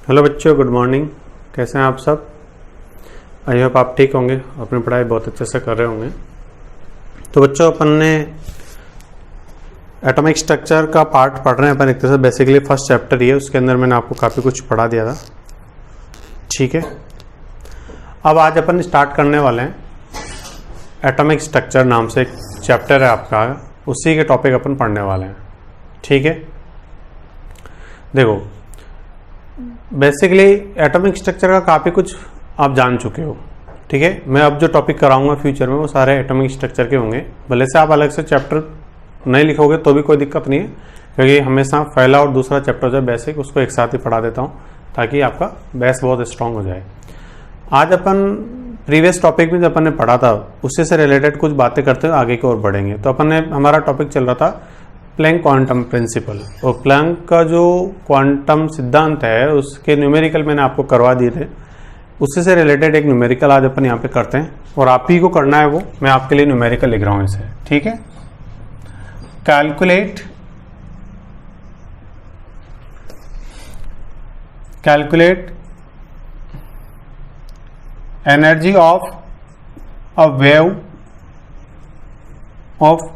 Hello बच्चों, good morning. कैसे हैं आप सब? आई होप आप ठीक होंगे, अपनी पढ़ाई बहुत अच्छे से कर रहे होंगे। तो बच्चों, अपन ने एटॉमिक स्ट्रक्चर का पार्ट पढ़ रहे हैं अपन एक तरह से। बेसिकली फर्स्ट चैप्टर ही है, उसके अंदर मैंने आपको काफ़ी कुछ पढ़ा दिया था। ठीक है, अब आज अपन स्टार्ट करने वाले हैं एटॉमिक स्ट्रक्चर नाम से एक चैप्टर है आपका, उसी के टॉपिक अपन पढ़ने वाले हैं। ठीक है, देखो बेसिकली एटॉमिक स्ट्रक्चर का काफ़ी कुछ आप जान चुके हो। ठीक है, मैं अब जो टॉपिक कराऊंगा फ्यूचर में वो सारे एटॉमिक स्ट्रक्चर के होंगे। भले से आप अलग से चैप्टर नहीं लिखोगे तो भी कोई दिक्कत नहीं है, क्योंकि हमेशा पहला और दूसरा चैप्टर जो बेसिक उसको एक साथ ही पढ़ा देता हूँ ताकि आपका बेस बहुत स्ट्रांग हो जाए। आज अपन प्रीवियस टॉपिक में जो अपन ने पढ़ा था उससे से रिलेटेड कुछ बातें करते हुए आगे की ओर बढ़ेंगे। तो अपन ने हमारा टॉपिक चल रहा था प्लैंक क्वांटम प्रिंसिपल, और प्लैंक का जो क्वांटम सिद्धांत है उसके न्यूमेरिकल मैंने आपको करवा दिए थे। उससे से रिलेटेड एक न्यूमेरिकल आज अपन यहाँ पे करते हैं, और आप ही को करना है वो। मैं आपके लिए न्यूमेरिकल लिख रहा हूँ इसे। ठीक है, calculate energy of a wave of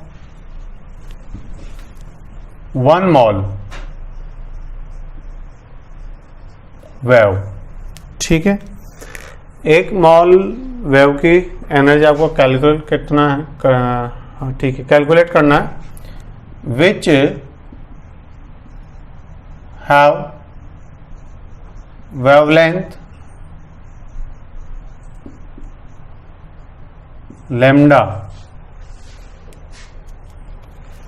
1 mall wave. ठीक है, 1 मॉल वेव की एनर्जी आपको कैलकुलेट कितना है, ठीक है, कैलकुलेट करना है। Which have wavelength lambda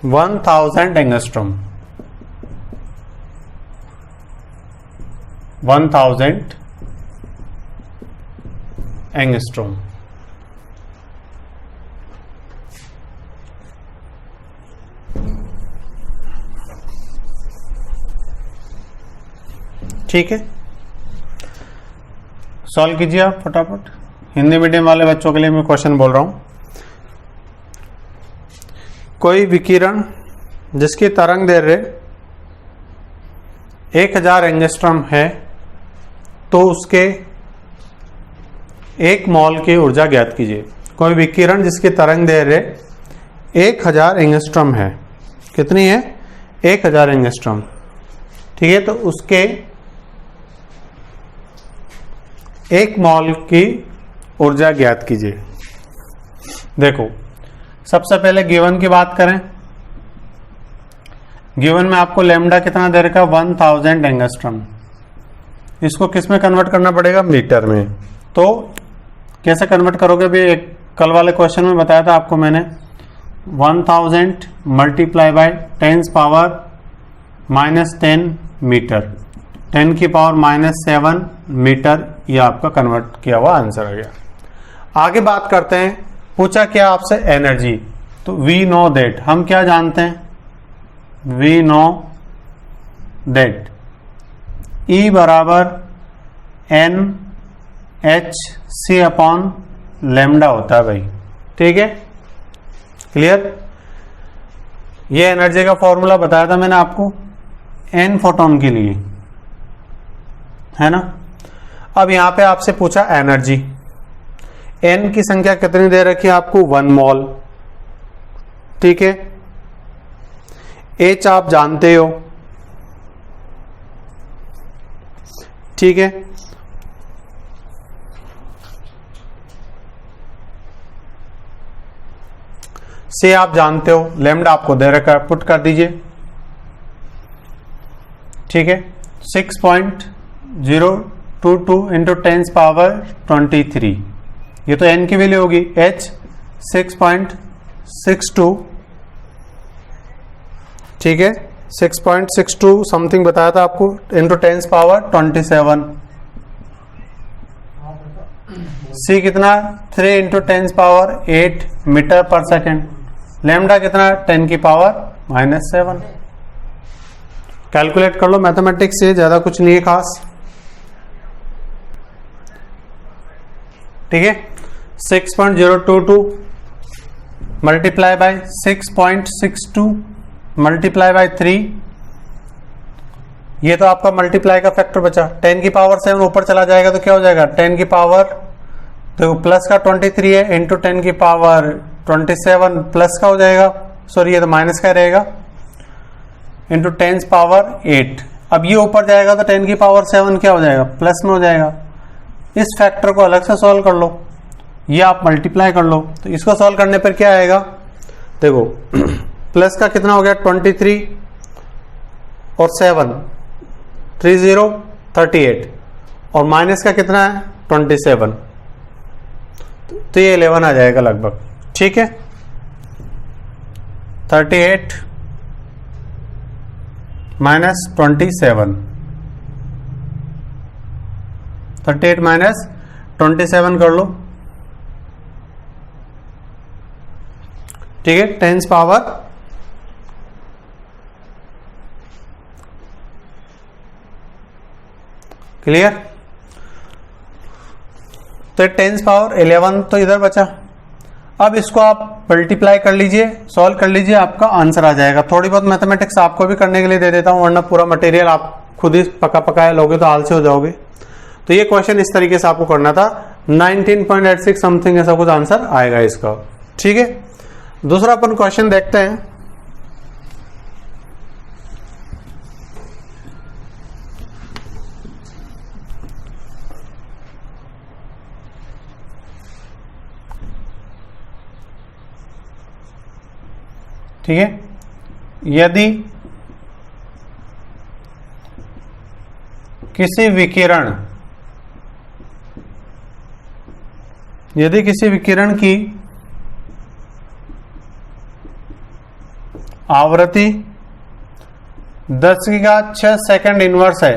1000 angstrom, 1000 angstrom. ठीक है, सॉल्व कीजिए आप फटाफट। हिंदी मीडियम वाले बच्चों के लिए मैं क्वेश्चन बोल रहा हूं। कोई विकिरण जिसकी तरंग दैर्ध्य 1000 एंगस्ट्रॉम है तो उसके 1 मॉल की ऊर्जा ज्ञात कीजिए। कोई विकिरण जिसकी तरंग दैर्ध्य 1000 एंगस्ट्रॉम है, कितनी है? 1000 एंगस्ट्रॉम। ठीक है, तो उसके 1 मॉल की ऊर्जा ज्ञात कीजिए। देखो, सबसे पहले गिवन की बात करें। गिवन में आपको लैम्डा कितना दे रखा? 1000 एंगस्ट्रॉम। इसको किस में कन्वर्ट करना पड़ेगा? मीटर में। तो कैसे कन्वर्ट करोगे? भी एक कल वाले क्वेश्चन में बताया था आपको मैंने। 1000 मल्टीप्लाई बाय 10 पावर -10 मीटर, 10 की पावर -7 मीटर, ये आपका कन्वर्ट किया हुआ आंसर आ गया। आगे बात करते हैं, पूछा क्या आपसे? एनर्जी। तो वी नो दैट, हम क्या जानते हैं? वी नो दैट E बराबर NHC अपॉन लैम्डा होता है भाई। ठीक है, क्लियर? ये एनर्जी का फॉर्मूला बताया था मैंने आपको N फोटोन के लिए, है ना। अब यहां पे आपसे पूछा एनर्जी। N की संख्या कितनी दे रखी है आपको? 1 मॉल। ठीक है, H आप जानते हो। ठीक है, C आप जानते हो। लैम्डा आपको दे रखा है, पुट कर दीजिए। ठीक है, 6.022 इंटू 10 पावर 23, ये तो n की वैल्यू होगी। H 6.62, ठीक है, 6.62 समथिंग बताया था आपको, इंटू 10 पावर 27। C कितना? 3 इंटू 10 पावर 8 मीटर पर सेकेंड। लैम्डा कितना? 10 की पावर -7। कैलकुलेट कर लो, मैथमेटिक्स से ज्यादा कुछ नहीं है खास। ठीक है, 6.022 मल्टीप्लाई बाय 6.62 मल्टीप्लाई बाय 3 ये तो आपका मल्टीप्लाई का फैक्टर बचा। 10 की पावर 7 ऊपर चला जाएगा तो क्या हो जाएगा, 10 की पावर, देखो प्लस का 23 है इंटू 10 की पावर 27 प्लस का हो जाएगा, सॉरी ये तो माइनस का रहेगा, इंटू 10 पावर 8। अब ये ऊपर जाएगा तो 10 की पावर 7 क्या हो जाएगा, प्लस में हो जाएगा। इस फैक्टर को अलग से सॉल्व कर लो, ये आप मल्टीप्लाई कर लो, तो इसको सॉल्व करने पर क्या आएगा, देखो प्लस का कितना हो गया 23 और 7 30 38 और माइनस का कितना है 27, तो ये 11 आ जाएगा लगभग। ठीक है, 38 माइनस 27, 38 माइनस 27 कर लो। ठीक है, 10 पावर क्लियर। तो 10 पावर 11 तो इधर बचा। अब इसको आप मल्टीप्लाई कर लीजिए, सॉल्व कर लीजिए, आपका आंसर आ जाएगा। थोड़ी बहुत मैथमेटिक्स आपको भी करने के लिए दे देता हूं, वरना पूरा मटेरियल आप खुद ही पका पकाया लोगे तो आलसी हो जाओगे। तो ये क्वेश्चन इस तरीके से आपको करना था, 19.86 समथिंग ऐसा कुछ आंसर आएगा इसका। ठीक है, दूसरा अपन क्वेश्चन देखते हैं। ठीक है, यदि किसी विकिरण की आवृत्ति 10⁶ सेकंड इनवर्स है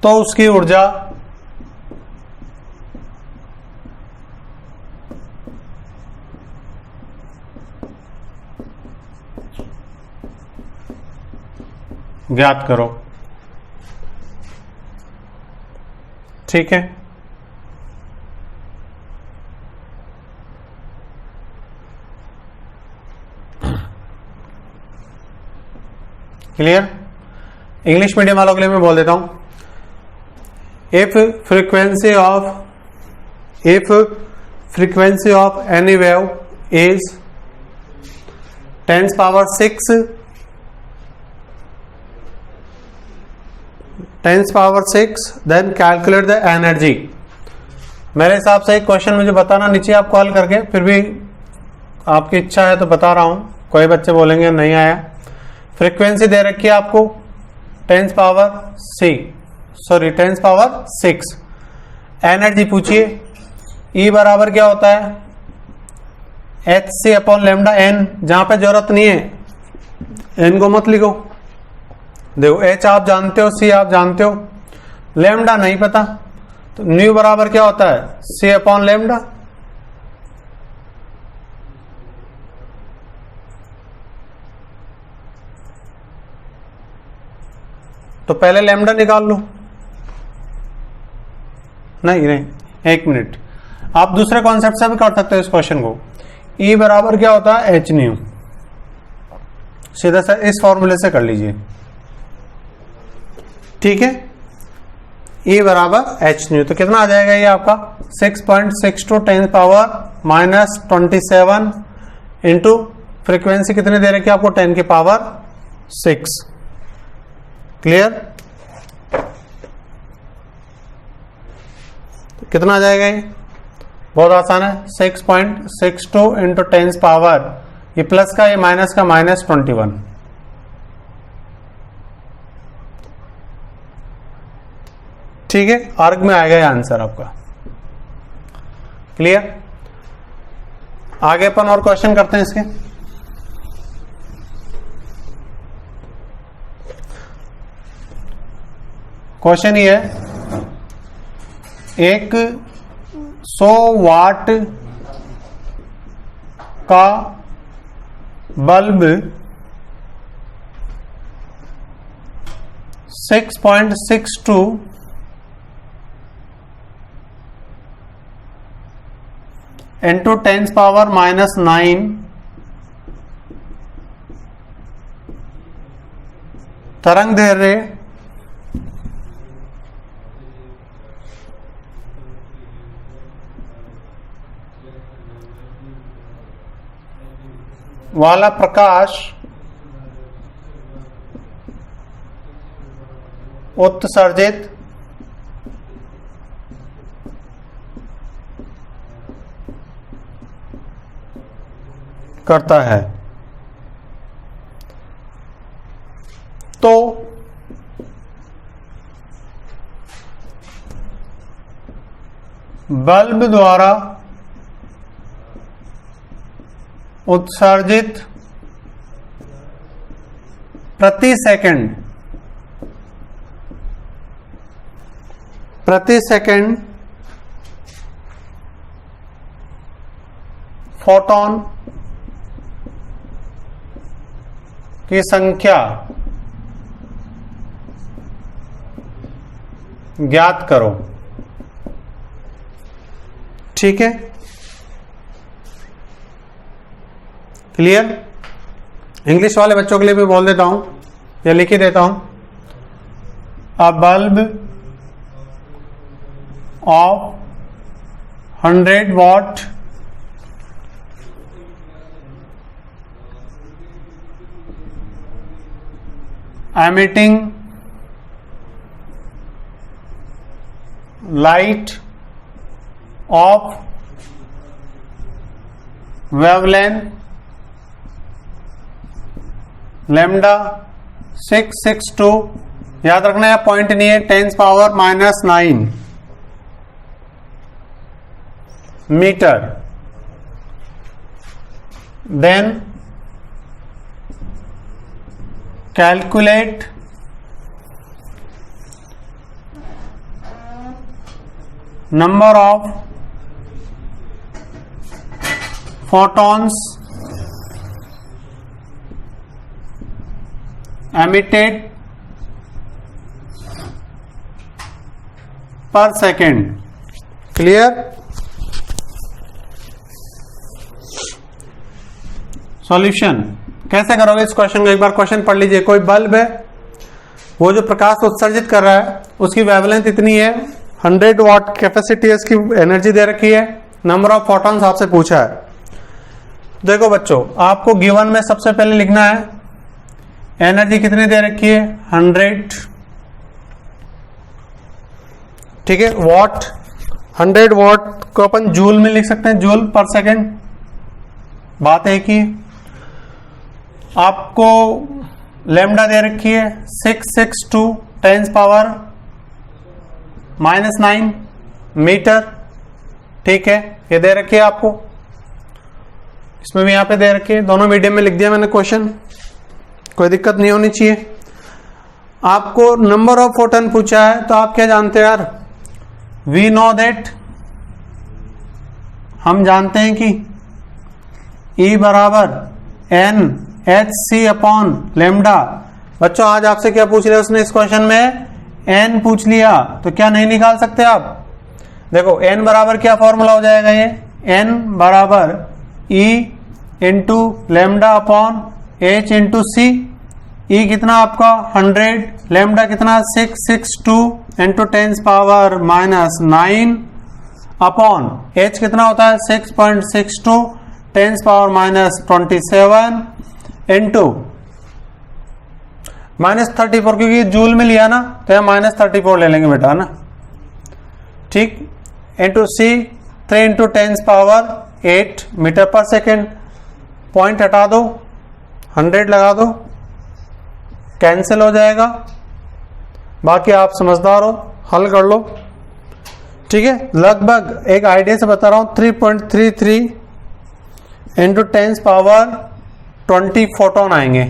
तो उसकी ऊर्जा ज्ञात करो। ठीक है, क्लियर। इंग्लिश मीडियम वालों के लिए मैं बोल देता हूं, if frequency of any wave is 10 power 6 then calculate the energy. मेरे हिसाब से एक क्वेश्चन मुझे बताना नीचे आप कॉल करके, फिर भी आपकी इच्छा है तो बता रहा हूं, कोई बच्चे बोलेंगे नहीं आया। फ्रीक्वेंसी दे रखी है आपको 10 पावर 6, एनर्जी पूछिए। E बराबर क्या होता है, hc/λn, जहां पे जरूरत नहीं है n को मत लिखो। देखो h आप जानते हो, c आप जानते हो, लैम्डा नहीं पता, तो न्यू बराबर क्या होता है c/λ। तो पहले लैम्डा निकाल लो। नहीं, एक मिनट, आप दूसरे कॉन्सेप्ट से भी कर सकते हो इस क्वेश्चन को। E बराबर क्या होता है h न्यू, सीधा सा इस फॉर्मूले से कर लीजिए। ठीक है, E बराबर h न्यू, तो कितना आ जाएगा ये आपका 6.62 10 पावर -27 इंटू फ्रीक्वेंसी कितने दे रखी है आपको 10 की पावर 6। क्लियर, तो कितना आ जाएगा ये, बहुत आसान है, 6.62 इंटू 10 पावर, ये प्लस का ये माइनस का -21। ठीक है, आर्ग में आएगा ये आंसर आपका। क्लियर, आगे अपन और क्वेश्चन करते हैं इसके। क्वेश्चन ये है, एक 100 वाट का बल्ब 6.62 इंटू 10 पावर -9 तरंग दैर्ध्य वाला प्रकाश उत्सर्जित करता है। तो बल्ब द्वारा उत्सर्जित प्रति सेकंड फोटॉन की संख्या ज्ञात करो। ठीक है, क्लियर? इंग्लिश वाले बच्चों के लिए भी बोल देता हूं या लिख ही देता हूं। अ bulb of 100 watt emitting light of wavelength lambda 662, याद रखना है पॉइंट नहीं है, 10⁻⁹ metre. Then calculate number of photons emitted per second। Clear? Solution कैसे करोगे इस क्वेश्चन को, एक बार क्वेश्चन पढ़ लीजिए। कोई बल्ब है, वो जो प्रकाश उत्सर्जित कर रहा है उसकी वेवलेंथ इतनी है, 100 वाट कैपेसिटी है, इसकी एनर्जी दे रखी है, नंबर ऑफ फोटॉन्स आपसे पूछा है। देखो बच्चों, आपको गिवन में सबसे पहले लिखना है एनर्जी कितनी दे रखी है, 100। ठीक है, वाट, 100 वाट को अपन जूल में लिख सकते हैं, जूल पर सेकेंड, बात एक ही। आपको लैम्डा दे रखी है 662 10⁻⁹ मीटर। ठीक है, ये दे रखी है आपको, इसमें भी यहां पे दे रखी है, दोनों मीडियम में लिख दिया मैंने क्वेश्चन, कोई दिक्कत नहीं होनी चाहिए। आपको नंबर ऑफ फोटॉन पूछा है, तो आप क्या जानते हैं यार, वी नो दैट, हम जानते हैं कि E बराबर NhC/λ। बच्चों आज आपसे क्या पूछ लिया उसने इस क्वेश्चन में, n पूछ लिया, तो क्या नहीं निकाल सकते आप? देखो n बराबर क्या फॉर्मूला हो जाएगा, ये n बराबर E इंटू λ/h इंटू सी। E कितना आपका 100, लैम्डा कितना 662 इंटू 10⁻⁹ अपॉन h कितना होता है 6.62 10⁻⁻27 इंटू -34, क्योंकि जूल में लिया ना तो यहाँ -34 ले लेंगे बेटा ना। ठीक, इंटू सी 3 इंटू 10⁸ मीटर पर सेकेंड। पॉइंट हटा दो, 100 लगा दो, कैंसिल हो जाएगा। बाकी आप समझदार हो, हल कर लो। ठीक है, लगभग एक आइडिया से बता रहा हूं, 3.33 इंटू 10⁻20 फोटोन आएंगे,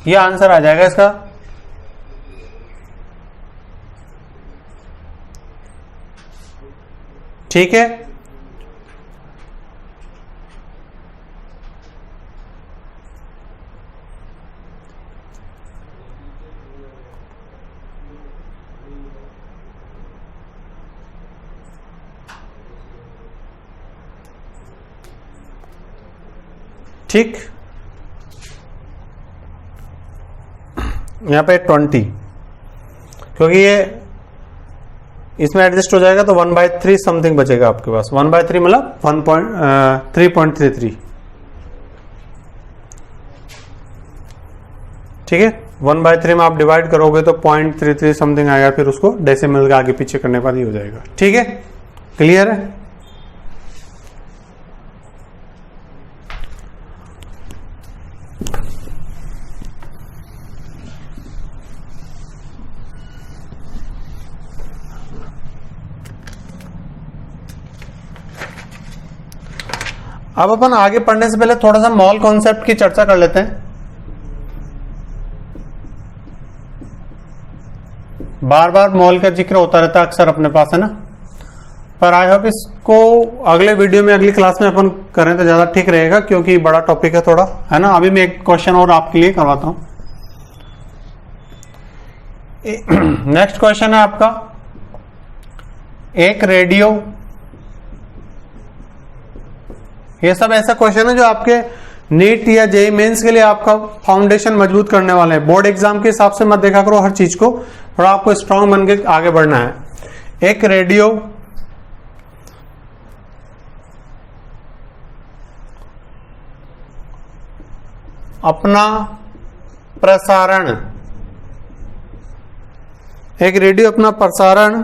ये आंसर आ जाएगा इसका। ठीक है, ठीक। यहाँ पे 20, क्योंकि ये इसमें एडजस्ट हो जाएगा तो 1/3 समथिंग बचेगा आपके पास। 1/3 मतलब 3.33, ठीक है। 1/3 में आप डिवाइड करोगे तो 0.33 समथिंग आएगा, फिर उसको डेसिमल का आगे पीछे करने पर ही हो जाएगा, ठीक है। क्लियर है? अब अपन आगे पढ़ने से पहले थोड़ा सा मॉल कॉन्सेप्ट की चर्चा कर लेते हैं। बार बार मॉल का जिक्र होता रहता है अक्सर अपने पास, है ना, पर आई होप इसको अगले वीडियो में, अगली क्लास में अपन करें तो ज्यादा ठीक रहेगा, क्योंकि बड़ा टॉपिक है थोड़ा, है ना। अभी मैं एक क्वेश्चन और आपके लिए करवाता हूं। नेक्स्ट क्वेश्चन है आपका, एक रेडियो, ये सब ऐसा क्वेश्चन है जो आपके नीट या जेईई मेंस के लिए आपका फाउंडेशन मजबूत करने वाले हैं। बोर्ड एग्जाम के हिसाब से मत देखा करो हर चीज को, थोड़ा आपको स्ट्रांग बन के आगे बढ़ना है। एक रेडियो अपना प्रसारण, एक रेडियो अपना प्रसारण,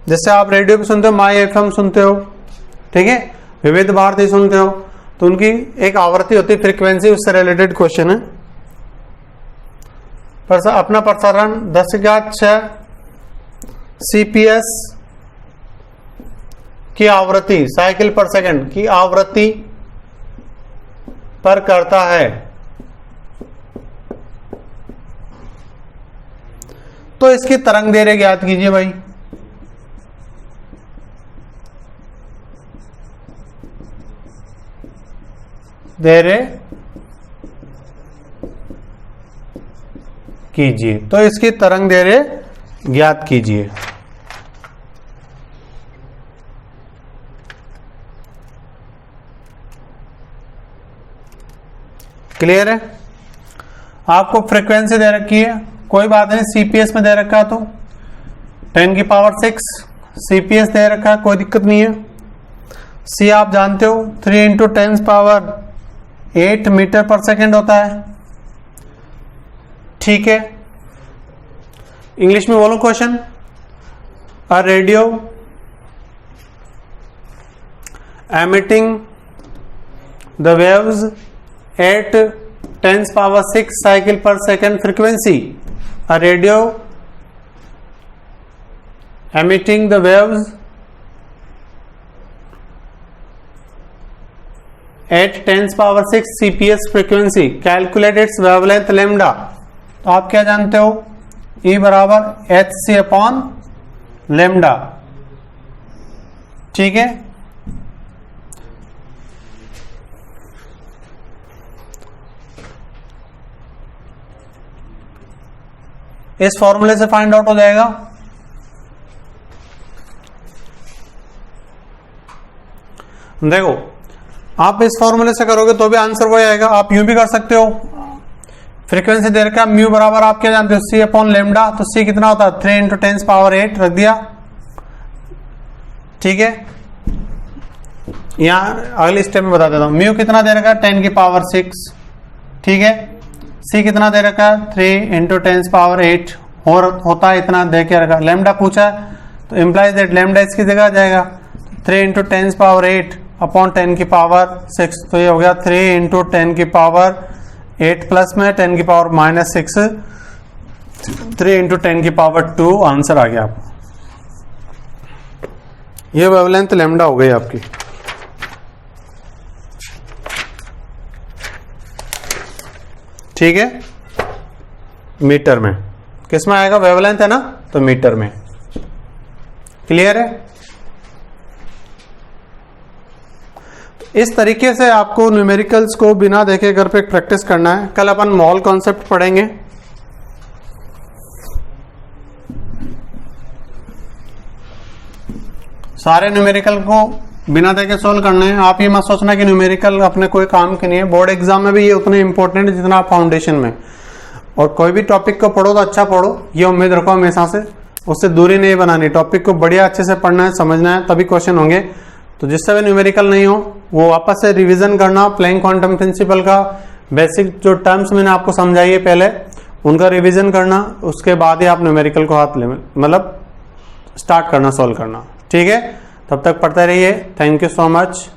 जैसे आप रेडियो पे सुनते हो, माई एफएम सुनते हो, ठीक है, विविध भारती सुनते हो, तो उनकी एक आवृत्ति होती है, फ्रीक्वेंसी, उससे रिलेटेड क्वेश्चन है। अपना प्रसारण 10/6 CPS की आवृत्ति, साइकिल पर सेकंड की आवृत्ति पर करता है, तो इसकी तरंग दैर्घ्य ज्ञात कीजिए भाई। दैर्घ्य कीजिए, तो इसकी तरंग दैर्घ्य ज्ञात कीजिए। क्लियर है? आपको फ्रीक्वेंसी दे रखी है, कोई बात नहीं, CPS में दे रखा है तो 10⁶ CPS दे रखा है, कोई दिक्कत नहीं है। C आप जानते हो 3 × 10⁸ मीटर पर सेकेंड होता है, ठीक है। इंग्लिश में बोलो question, a radio emitting the waves at 10⁶ cycle per second frequency, a radio emitting the waves at 10⁶ CPS frequency, calculate its wavelength lambda. तो आप क्या जानते हो, E बराबर hc/λ, ठीक है। इस फॉर्मूले से फाइंड आउट हो जाएगा। देखो, आप इस फॉर्मूले से करोगे तो भी आंसर वही आएगा। आप यूं भी कर सकते हो, फ्रीक्वेंसी दे रखा, म्यू बराबर आप क्या जानते हो, C/λ, तो C कितना होता है 3 × 10⁸ रख दिया, ठीक है। यहां अगले स्टेप में बता देता हूं, म्यू कितना दे रखा है 10⁶, ठीक है। C कितना दे रखा है 3 × 10⁸ होता है, इतना दे के रखा। लैम्डा पूछा तो इम्प्लाइज दैट लैम्डा इसकी जगह आ जाएगा 3 × 10⁸ अपॉन 10⁶, तो ये हो गया 3 × 10⁸ प्लस में 10⁻⁻⁶, 3 × 10⁻², आंसर आ गया आपको। ये वेवलेंथ लैम्डा हो गई आपकी। ठीक है, मीटर में, किस में आएगा, वेवलेंथ है ना, तो मीटर में। क्लियर है? इस तरीके से आपको न्यूमेरिकल्स को बिना देखे घर पे प्रैक्टिस करना है। कल अपन मॉल कॉन्सेप्ट पढ़ेंगे। सारे न्यूमेरिकल को बिना देखे सोल्व करने हैं। आप ये मत सोचना कि न्यूमेरिकल अपने कोई काम के नहीं है, बोर्ड एग्जाम में भी ये उतने इंपॉर्टेंट है जितना फाउंडेशन में। और कोई भी टॉपिक को पढ़ो तो अच्छा पढ़ो, ये उम्मीद रखो हमेशा से, उससे दूरी नहीं बनानी। टॉपिक को बढ़िया अच्छे से पढ़ना है, समझना है, तभी क्वेश्चन होंगे। तो जिससे भी न्यूमेरिकल नहीं हो वो वापस से रिवीजन करना, प्लैंक क्वांटम प्रिंसिपल का बेसिक जो टर्म्स मैंने आपको समझाई है पहले, उनका रिवीजन करना, उसके बाद ही आप न्यूमेरिकल को हाथ ले मतलब स्टार्ट करना, सॉल्व करना। ठीक है, तब तक पढ़ते रहिए। Thank you so much.